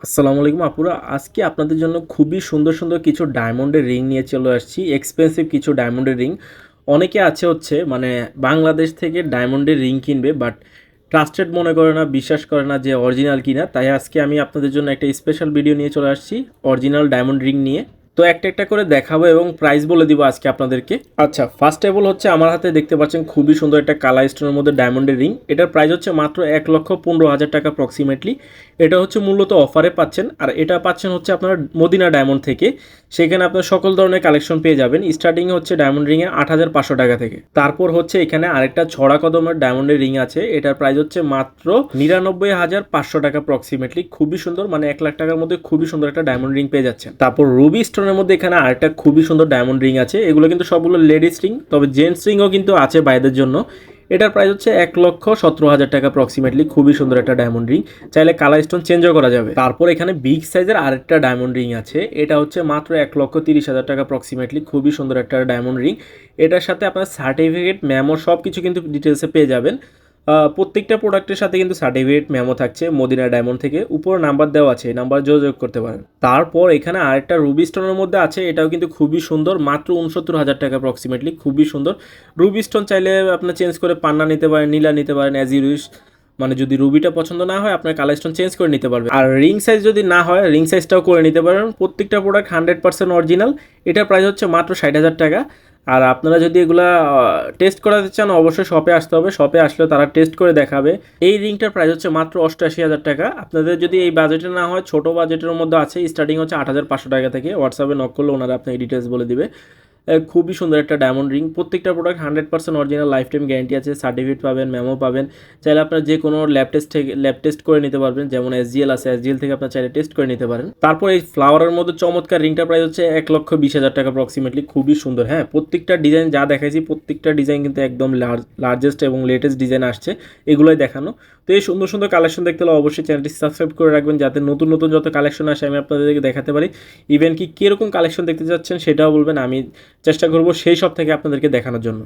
আসসালামু আলাইকুম আপুরা, আজকে আপনাদের জন্য খুবই সুন্দর সুন্দর কিছু ডায়মন্ডের রিং নিয়ে চলে আসছি। এক্সপেন্সিভ কিছু ডায়মন্ডের রিং। অনেকে আছে হচ্ছে মানে বাংলাদেশ থেকে ডায়মন্ডের রিং কিনবে, বাট ট্রাস্টেড মনে করে না, বিশ্বাস করে না যে অরিজিনাল কিনা। তাই আজকে আমি আপনাদের জন্য একটা স্পেশাল ভিডিও নিয়ে চলে আসছি অরিজিনাল ডায়মন্ড রিং নিয়ে। তো একটা একটা করে দেখাবো এবং প্রাইস বলে দিব আজকে আপনাদেরকে। আচ্ছা, ফার্স্ট অফ অল হচ্ছে আমার হাতে দেখতে পাচ্ছেন খুবই সুন্দর একটা কালার স্টোনের মধ্যে ডায়মন্ডের রিং। এটার প্রাইস হচ্ছে মাত্র 1,15,000 টাকা অ্যাপ্রক্সিমেটলি। এটা হচ্ছে মূলত অফারে পাচ্ছেন, আর এটা পাচ্ছেন হচ্ছে আপনার মদিনা ডায়মন্ড থেকে। সেখানে আপনার সকল ধরনের কালেকশন পেয়ে যাবেন। স্টার্টিং হচ্ছে ডায়মন্ড রিংয়ে 8,500 টাকা থেকে। তারপর হচ্ছে এখানে আরেকটা ছড়া কদমের ডায়মন্ডের রিং আছে, এটার প্রাইস হচ্ছে মাত্র 99,500 টাকা অ্যাপ্রক্সিমেটলি। খুবই সুন্দর, মানে 1 লাখ টাকার মধ্যে খুবই সুন্দর একটা ডায়মন্ড রিং পেয়ে যাচ্ছেন। তারপর রুবি স্টোনের মধ্যে এখানে আরেকটা খুবই সুন্দর ডায়মন্ড রিং আছে। এগুলো কিন্তু সবগুলো লেডিস রিং, তবে জেন্টস রিংও কিন্তু আছে বাইদের জন্য। এটার প্রাইস হচ্ছে 1,17,000 টাকা অ্যাপ্রক্সিমেটলি। খুবই সুন্দর একটা ডায়মন্ড রিং, চাইলে কালার স্টোন চেঞ্জও করা যাবে। তারপর এখানে বিগ সাইজের আরেকটা ডায়মন্ড রিং আছে, এটা হচ্ছে মাত্র 1,30,000 টাকা অ্যাপ্রক্সিমেটলি। খুবই সুন্দর একটা ডায়মন্ড রিং। এটার সাথে আপনার সার্টিফিকেট, মেমো সব কিছু কিন্তু ডিটেলসে পেয়ে যাবেন। প্রত্যেকটা প্রোডাক্টের সাথে কিন্তু সার্টিফিকেট মেমো থাকছে মদিনা ডায়মন্ড থেকে। উপর নাম্বার দেওয়া আছে, এই নাম্বার যোগাযোগ করতে পারেন। তারপর এখানে আরেকটা রুবি স্টোনের মধ্যে আছে, এটাও কিন্তু খুবই সুন্দর, মাত্র 69,000 টাকা অ্যাপ্রক্সিমেটলি। খুবই সুন্দর রুবি স্টোন। চাইলে আপনার চেঞ্জ করে পান্না নিতে পারেন, নীলা নিতে পারেন, অ্যাজ ইউ উইশ। মানে যদি রুবিটা পছন্দ না হয় আপনার কালার স্টোন চেঞ্জ করে নিতে পারবেন। আর রিং সাইজ যদি না হয় রিং সাইজটাও করে নিতে পারেন। প্রত্যেকটা প্রোডাক্ট 100% অরিজিনাল। এটার প্রাইস হচ্ছে মাত্র 60,000 টাকা। আর আপনারা যদি এগুলা টেস্ট করাতে চান অবশ্যই শপে আসতে হবে। শপে আসলেও তারা টেস্ট করে দেখাবে। এই রিংটার প্রাইস হচ্ছে মাত্র 88,000 টাকা। আপনাদের যদি এই বাজেটে না হয়, ছোট বাজেটের মধ্যে আছে, স্টার্টিং হচ্ছে 8,500 টাকা থেকে। হোয়াটসঅ্যাপে নক করলে ওনারা আপনার ডিটেলস বলে দিবে। খুবই সুন্দর একটা ডায়মন্ড রিং। প্রত্যেকটা product 100% original, life time guarantee আছে, সার্টিফিকেট পাবেন, মেমো পাবেন। চাইলে আপনার যে কোনো ল্যাব টেস্ট করে নিতে পারবেন, যেমন এসজিএল আছে, এসজিএল থেকে আপনার চাইলে টেস্ট করে নিতে পারেন। তারপর এই ফ্লাওয়ারের মধ্যে চমৎকার রিংটার প্রাইস হচ্ছে 1,20,000 টাকা অ্যাপ্রক্সিমেটলি। খুবই সুন্দর। হ্যাঁ, প্রত্যেকটা ডিজাইন যা দেখাইছি প্রত্যেকটা ডিজাইন কিন্তু একদম লার্জেস্ট এবং লেটেস্ট ডিজাইন আসছে, এগুলোই দেখানো। তো এই সুন্দর সুন্দর কালেকশন দেখতে হলে অবশ্যই চ্যানেলটি সাবস্ক্রাইব করে রাখবেন, যাতে নতুন নতুন যত কালেকশন আসে আমি আপনাদেরকে দেখাতে পারি। ইভেন কি কীরকম কালেকশন দেখতে চাচ্ছেন সেটাও বলবেন, আমি চেষ্টা করব সেই সব থেকে আপনাদেরকে দেখানোর জন্য।